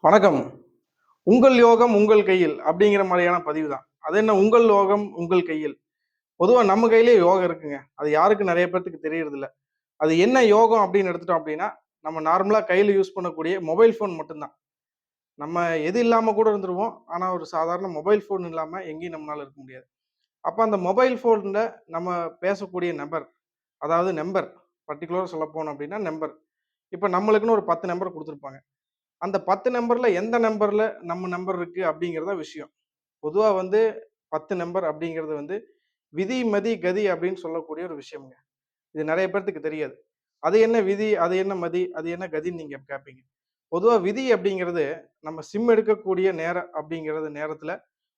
வணக்கம். உங்கள் யோகம் உங்கள் கையில் அப்படிங்கிற மாதிரியான பதிவு தான். அது என்ன உங்கள் யோகம் உங்கள் கையில். பொதுவா நம்ம கையிலேயே யோகம் இருக்குங்க. அது யாருக்கும் நெறைய பேத்துக்கு தெரியறதில்ல. அது என்ன யோகம் அப்படின்னு எடுத்துட்டோம் அப்படின்னா, நம்ம நார்மலா கையில யூஸ் பண்ணக்கூடிய மொபைல் ஃபோன் மட்டும் தான். நம்ம எது இல்லாம கூட இருந்துருவோம். ஆனா ஒரு சாதாரண மொபைல் ஃபோன் இல்லாம எங்கேயும் நம்மளால இருக்க முடியாது. அப்ப அந்த மொபைல் ஃபோன்ல நம்ம பேசக்கூடிய நபர், அதாவது நம்பர் பர்ட்டிகுலரா சொல்லப்போனோம் அப்படின்னா நம்பர். இப்ப நம்மளுக்குன்னு ஒரு 10 நம்பர் குடுத்துருப்பாங்க. அந்த 10 நம்பர்ல எந்த நம்பர்ல நம்ம நம்பர் இருக்கு அப்படிங்கிறது தான் விஷயம். பொதுவா வந்து 10 நம்பர் அப்படிங்கிறது வந்து விதி, மதி, கதி அப்படின்னு சொல்லக்கூடிய ஒரு விஷயம்ங்க. இது நெறைய பேத்துக்கு தெரியாது. அது என்ன விதி? அது என்ன மதி? அது என்ன கதின்னு நீங்க கேட்பீங்க. பொதுவா விதி அப்படிங்கிறது நம்ம சிம் எடுக்கக்கூடிய நேரம் அப்படிங்கிறது நேரத்துல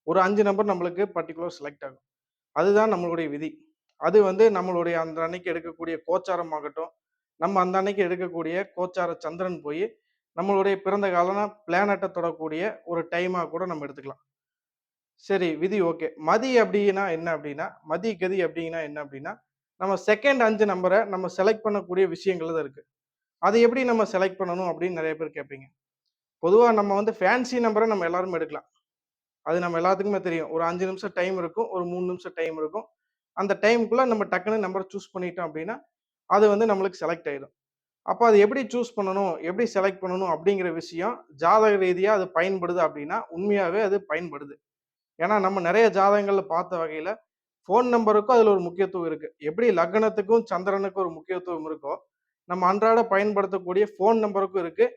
ஒரு 5 நம்பர் நம்மளுக்கு பர்ட்டிகுலர் செலக்ட் ஆகும். அதுதான் நம்மளுடைய விதி. அது வந்து நம்மளுடைய அந்த அன்னைக்கு எடுக்கக்கூடிய கோச்சாரம் ஆகட்டும், நம்ம அந்த அன்னைக்கு எடுக்கக்கூடிய கோச்சார சந்திரன் போயி நம்மளுடைய பிறந்த காலம் பிளானட்ட தொடக்கூடிய ஒரு டைமா கூட நம்ம எடுத்துக்கலாம். சரி விதி ஓகே. மதி அப்டின்னா என்ன அப்டின்னா, மதி கதி அப்டின்னா என்ன அப்டின்னா, நம்ம செகண்ட் 5 நம்பர நம்ம செலக்ட் பண்ணக்கூடிய விஷயங்கள் தான் இருக்கு. அது எப்படி நம்ம செலக்ட் பண்ணணும் அப்டின்னு நெறைய பேர் கேட்பீங்க. பொதுவா நம்ம வந்து ஃபேன்சி நம்பர நம்ம எல்லாருமே எடுக்கலாம். அது நம்ம எல்லாத்துக்குமே தெரியும். ஒரு 5 நிமிஷம் டைம் இருக்கும். ஒரு 3 நிமிஷம் டைம் இருக்கும். அந்த டைம்க்குள்ள நம்ம டக்குனு நம்பர் சூஸ் பண்ணிட்டோம் அப்டின்னா, அது வந்து நம்மளுக்கு செலக்ட் ஆயிடும். அப்ப அது எப்படி சூஸ் பண்ணணும்? எப்படி செலக்ட் பண்ணணும்? அப்படிங்கிற விஷயம் ஜாதக ரீதியா அது பயன்படுது அப்படின்னா, உண்மையாவே அது பயன்படுது. ஏன்னா, நம்ம நெறைய ஜாதகங்கள்ல பார்த்த வகையில, ஃபோன் நம்பருக்கும் அதுல ஒரு முக்கியத்துவம் இருக்கு. எப்படி லக்னத்துக்கும், சந்திரனுக்கும் ஒரு முக்கியத்துவம் இருக்கோ, நம்ம அன்றாட பயன்படுத்தக்கூடிய ஃபோன் நம்பருக்கும் இருக்கு.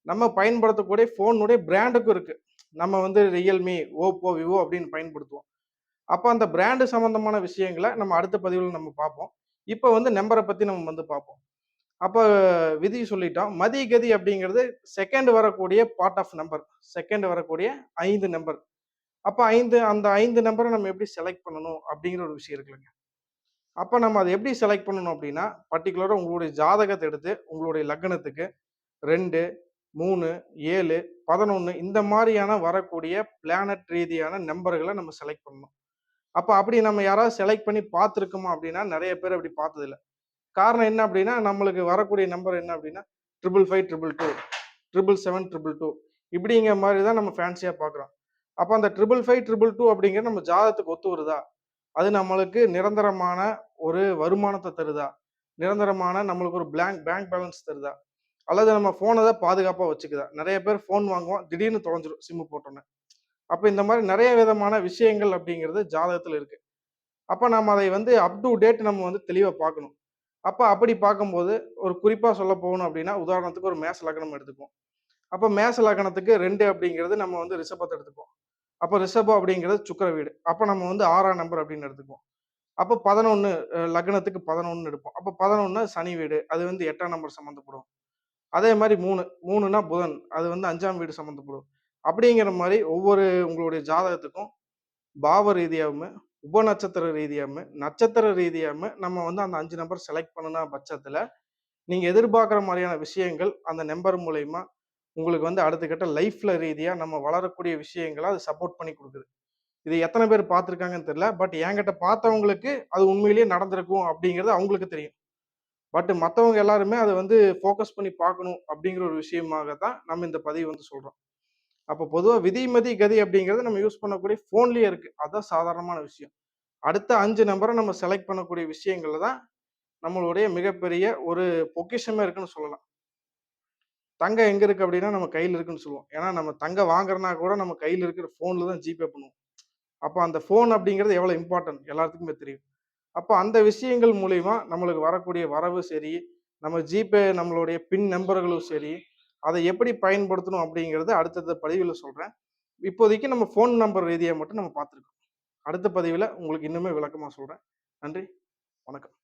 நம்ம பயன்படுத்தக்கூடிய ஃபோனுடைய பிராண்டுக்கும் இருக்கு. நம்ம வந்து Realme, Oppo, Vivo அப்படின்னு பயன்படுத்துவோம். அப்ப அந்த பிராண்ட் சம்பந்தமான விஷயங்கள நம்ம அடுத்த பதிவுல நம்ம பார்ப்போம். இப்ப வந்து நம்பர பத்தி நம்ம வந்து பார்ப்போம். அப்ப விதி சொல்லிட்டோம். மதி, கதி அப்படிங்கிறது செகண்ட் வரக்கூடிய பார்ட் ஆஃப் நம்பர். செகண்ட் வரக்கூடிய 5 நம்பர். அப்ப 5 அந்த 5 நம்பர நம்ம எப்படி செலக்ட் பண்ணணும் அப்படிங்கிற ஒரு விஷயம் இருக்குல்லங்க. அப்ப நம்ம அத எப்படி செலக்ட் பண்ணணும் அப்படின்னா, பர்ட்டிகுலரா உங்களுடைய ஜாதகத்த எடுத்து, உங்களுடைய லக்னத்துக்கு 2, 3, 7, 11 இந்த மாரியான வரக்கூடிய பிளானட் ரீதியான நம்பர்கள நம்ம செலக்ட் பண்ணணும். அப்ப அப்படி நம்ம யாராவது செலக்ட் பண்ணி பார்த்துருக்கோமா அப்படின்னா, நெறைய பேர் அப்படி பார்த்ததில்ல. காரணம் என்ன அப்படின்னா, நம்மளுக்கு வரக்கூடிய நம்பர் என்ன அப்படின்னா, 555, 222, 777, 222 இப்படிங்கிற மாரி தான் நம்ம ஃபேன்சியா பார்க்குறோம். அப்ப அந்த 555, 222 அப்படிங்கிறது நம்ம ஜாதகத்துக்கு ஒத்து வருதா? அது நம்மளுக்கு நிரந்தரமான ஒரு வருமானத்த தருதா? நிரந்தரமான நம்மளுக்கு ஒரு பேங்க் பேலன்ஸ் தருதா? அல்லது நம்ம ஃபோன தான் பாதுகாப்பா வச்சுக்குதா? நெறைய பேர் ஃபோன் வாங்குவோம். திடீர்னு தொலைஞ்சிரும் சிம் போட்டோனே. அப்ப இந்த மாரி நெறைய விதமான விஷயங்கள் அப்படிங்கிறது ஜாதகத்துல இருக்கு. அப்ப நம்ம அதை வந்து அப் டூ டேட் நம்ம வந்து தெளிவா பார்க்கணும். அப்ப அப்படி பார்க்கும்போது, ஒரு குறிப்பா சொல்ல போகணும் அப்படின்னா, உதாரணத்துக்கு ஒரு மேஷ லக்னம் எடுத்துக்குவோம். அப்ப மேஷ லக்னத்துக்கு 2 அப்படிங்கிறது நம்ம வந்து ரிஷபத்த எடுத்துக்குவோம். அப்ப ரிஷபம் அப்படிங்கிறது சுக்கிர வீடு. அப்ப நம்ம வந்து 6ஆம் நம்பர் அப்படின்னு எடுத்துக்குவோம். அப்ப 11 லக்னத்துக்கு 11 எடுப்போம். அப்ப 11 சனி வீடு. அது வந்து 8ஆம் நம்பர் சம்மந்தப்படும். அதே மாரி 3னா புதன். அது வந்து 5ஆம் வீடு சம்மந்தப்படும். அப்படிங்கிற மாரி ஒவ்வொரு உங்களுடைய ஜாதகத்துக்கும் பாவ ரீதியாவுமே, உப நட்சத்திர ரீதியாவுமே நம்ம வந்து அந்த 5 நம்பர் செலக்ட் பண்ணுன பட்சத்துல, நீங்க எதிர்பார்க்கிற மாரியான விஷயங்கள் அந்த நம்பர் மூலியமா உங்களுக்கு வந்து அடுத்த கட்ட லைஃப்ல ரீதியா நம்ம வளரக்கூடிய விஷயங்கள அது சப்போர்ட் பண்ணி குடுக்குது. இது எத்தன பேர் பார்த்துருக்காங்கன்னு தெரியல. பட் என்கிட்ட பார்த்தவங்களுக்கு அது உண்மையிலேயே நடந்திருக்கும் அப்படிங்கிறது அவங்களுக்கு தெரியும். பட் மத்தவங்க எல்லாருமே அத வந்து ஃபோக்கஸ் பண்ணி பார்க்கணும் அப்படிங்கிற ஒரு விஷயமாக தான் நம்ம இந்த பதிவு வந்து சொல்றோம். அப்ப பொதுவா விதி, மதி, கதி அப்படிங்கிறது நம்ம யூஸ் பண்ணக்கூடிய ஃபோன்லயே இருக்கு. அதான் சாதாரணமான விஷயம். அடுத்த 5 நம்பர நம்ம செலக்ட் பண்ணக்கூடிய விஷயங்கள்ல தான் நம்மளுடைய மிகப்பெரிய ஒரு பொக்கிஷமே இருக்குன்னு சொல்லலாம். தங்கம் எங்க இருக்கு அப்படின்னா, நம்ம கையில இருக்குன்னு சொல்லுவோம். ஏன்னா நம்ம தங்கம் வாங்குறனா கூட நம்ம கையில இருக்கிற ஃபோன்ல தான் ஜிபே பண்ணுவோம். அப்ப அந்த ஃபோன் அப்படிங்கிறது எவ்வளவு இம்பார்ட்டன்ட் எல்லாத்துக்குமே தெரியும். அப்ப அந்த விஷயங்கள் மூலியமா நம்மளுக்கு வரக்கூடிய வரவு சரி, நம்ம ஜிபே நம்மளுடைய பின் நம்பர்களும் சரி, அதை எப்படி பயன்படுத்தணும் அப்படிங்கிறது அடுத்தடுத்த பதிவுல சொல்றேன். இப்போதைக்கு நம்ம ஃபோன் நம்பர் ரீதியா மட்டும் நம்ம பார்த்துருக்கோம். அடுத்த பதிவுல உங்களுக்கு இன்னுமே விளக்கமா சொல்றேன். நன்றி, வணக்கம்.